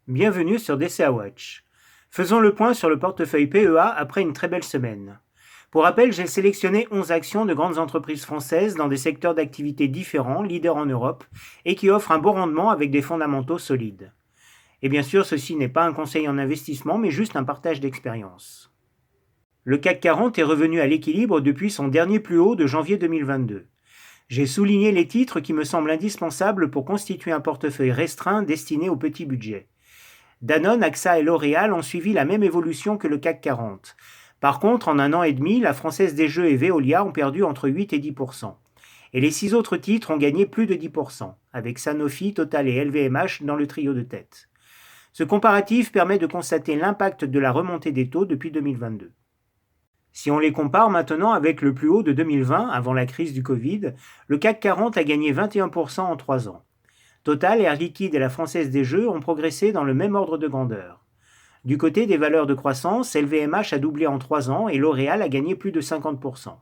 Bienvenue sur DCA Watch. Faisons le point sur le portefeuille PEA après une très belle semaine. Pour rappel, j'ai sélectionné 11 actions de grandes entreprises françaises dans des secteurs d'activité différents, leaders en Europe, et qui offrent un bon rendement avec des fondamentaux solides. Et bien sûr, ceci n'est pas un conseil en investissement, mais juste un partage d'expérience. Le CAC 40 est revenu à l'équilibre depuis son dernier plus haut de janvier 2022. J'ai souligné les titres qui me semblent indispensables pour constituer un portefeuille restreint destiné aux petits budgets. Danone, AXA et L'Oréal ont suivi la même évolution que le CAC 40. Par contre, en un an et demi, la Française des Jeux et Veolia ont perdu entre 8 et 10%. Et les 6 autres titres ont gagné plus de 10%, avec Sanofi, Total et LVMH dans le trio de tête. Ce comparatif permet de constater l'impact de la remontée des taux depuis 2022. Si on les compare maintenant avec le plus haut de 2020, avant la crise du Covid, le CAC 40 a gagné 21% en 3 ans. Total, Air Liquide et la Française des Jeux ont progressé dans le même ordre de grandeur. Du côté des valeurs de croissance, LVMH a doublé en 3 ans et L'Oréal a gagné plus de 50%.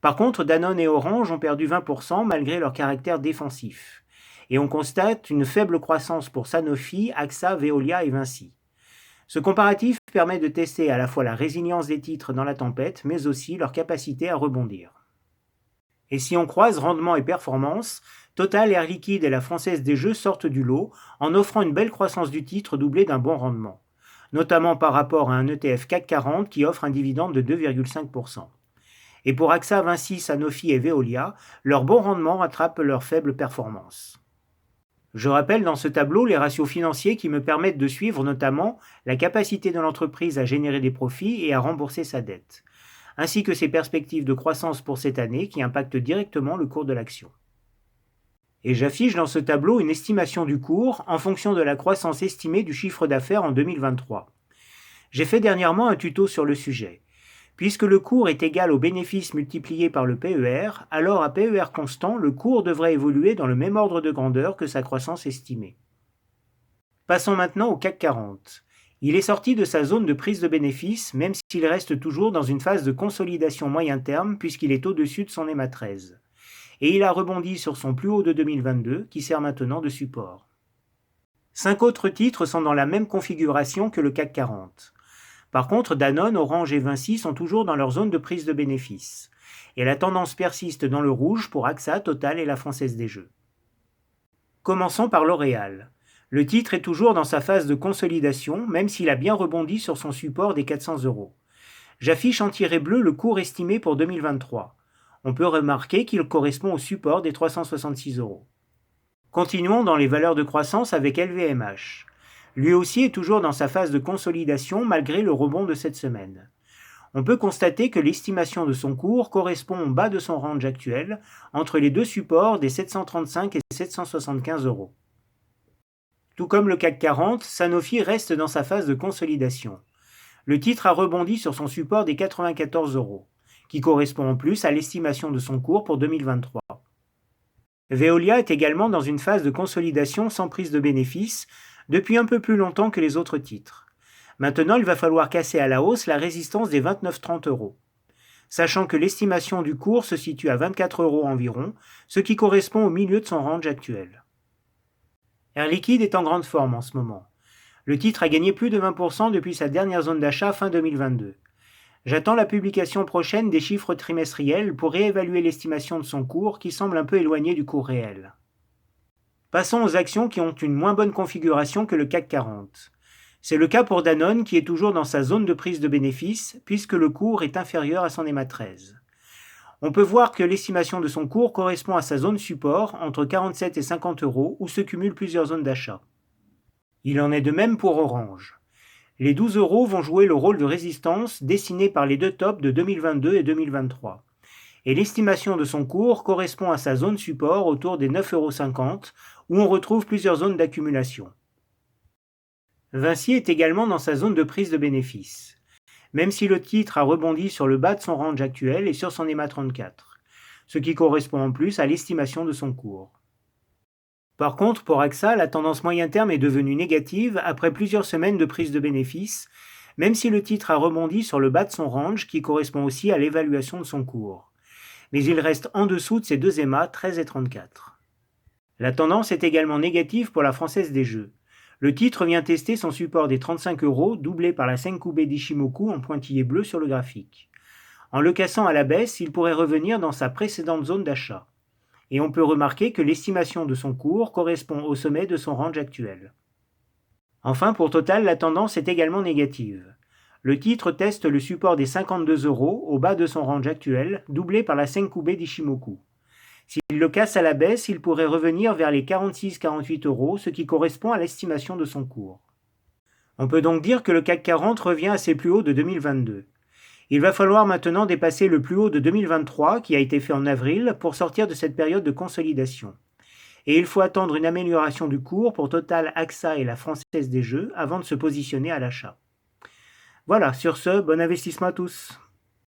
Par contre, Danone et Orange ont perdu 20% malgré leur caractère défensif. Et on constate une faible croissance pour Sanofi, AXA, Veolia et Vinci. Ce comparatif permet de tester à la fois la résilience des titres dans la tempête, mais aussi leur capacité à rebondir. Et si on croise rendement et performance, Total, Air Liquide et la Française des Jeux sortent du lot en offrant une belle croissance du titre doublée d'un bon rendement, notamment par rapport à un ETF CAC 40 qui offre un dividende de 2,5%. Et pour AXA, Vinci, Sanofi et Veolia, leur bon rendement rattrape leur faible performance. Je rappelle dans ce tableau les ratios financiers qui me permettent de suivre notamment la capacité de l'entreprise à générer des profits et à rembourser sa dette, ainsi que ses perspectives de croissance pour cette année qui impactent directement le cours de l'action. Et j'affiche dans ce tableau une estimation du cours en fonction de la croissance estimée du chiffre d'affaires en 2023. J'ai fait dernièrement un tuto sur le sujet. Puisque le cours est égal au bénéfice multiplié par le PER, alors à PER constant, le cours devrait évoluer dans le même ordre de grandeur que sa croissance estimée. Passons maintenant au CAC 40. Il est sorti de sa zone de prise de bénéfice, même s'il reste toujours dans une phase de consolidation moyen terme puisqu'il est au-dessus de son EMA 13. Et il a rebondi sur son plus haut de 2022, qui sert maintenant de support. 5 autres titres sont dans la même configuration que le CAC 40. Par contre, Danone, Orange et Vinci sont toujours dans leur zone de prise de bénéfice. Et la tendance persiste dans le rouge pour AXA, Total et la Française des Jeux. Commençons par L'Oréal. Le titre est toujours dans sa phase de consolidation, même s'il a bien rebondi sur son support des 400 €. J'affiche en tiret bleu le cours estimé pour 2023. On peut remarquer qu'il correspond au support des 366 €. Continuons dans les valeurs de croissance avec LVMH. Lui aussi est toujours dans sa phase de consolidation malgré le rebond de cette semaine. On peut constater que l'estimation de son cours correspond au bas de son range actuel, entre les deux supports des 735 et 775 €. Tout comme le CAC 40, Sanofi reste dans sa phase de consolidation. Le titre a rebondi sur son support des 94 €, qui correspond en plus à l'estimation de son cours pour 2023. Veolia est également dans une phase de consolidation sans prise de bénéfice depuis un peu plus longtemps que les autres titres. Maintenant, il va falloir casser à la hausse la résistance des 29,30 €, sachant que l'estimation du cours se situe à 24 € environ, ce qui correspond au milieu de son range actuel. Air Liquide est en grande forme en ce moment. Le titre a gagné plus de 20% depuis sa dernière zone d'achat fin 2022. J'attends la publication prochaine des chiffres trimestriels pour réévaluer l'estimation de son cours qui semble un peu éloigné du cours réel. Passons aux actions qui ont une moins bonne configuration que le CAC 40. C'est le cas pour Danone qui est toujours dans sa zone de prise de bénéfice puisque le cours est inférieur à son EMA 13. On peut voir que l'estimation de son cours correspond à sa zone support entre 47 et 50 € où se cumulent plusieurs zones d'achat. Il en est de même pour Orange. Les 12 € vont jouer le rôle de résistance dessiné par les deux tops de 2022 et 2023. Et l'estimation de son cours correspond à sa zone support autour des 9,50 € où on retrouve plusieurs zones d'accumulation. Vinci est également dans sa zone de prise de bénéfice, même si le titre a rebondi sur le bas de son range actuel et sur son EMA 34, ce qui correspond en plus à l'estimation de son cours. Par contre, pour AXA, la tendance moyen terme est devenue négative après plusieurs semaines de prise de bénéfice, même si le titre a rebondi sur le bas de son range qui correspond aussi à l'évaluation de son cours. Mais il reste en dessous de ses deux EMA 13 et 34. La tendance est également négative pour la Française des Jeux. Le titre vient tester son support des 35 euros, doublé par la Senkubei d'Ishimoku en pointillé bleu sur le graphique. En le cassant à la baisse, il pourrait revenir dans sa précédente zone d'achat. Et on peut remarquer que l'estimation de son cours correspond au sommet de son range actuel. Enfin, pour Total, la tendance est également négative. Le titre teste le support des 52 euros au bas de son range actuel, doublé par la Senkubei d'Ishimoku. S'il le casse à la baisse, il pourrait revenir vers les 46-48 euros, ce qui correspond à l'estimation de son cours. On peut donc dire que le CAC 40 revient à ses plus hauts de 2022. Il va falloir maintenant dépasser le plus haut de 2023, qui a été fait en avril, pour sortir de cette période de consolidation. Et il faut attendre une amélioration du cours pour Total, AXA et la Française des Jeux avant de se positionner à l'achat. Voilà, sur ce, bon investissement à tous.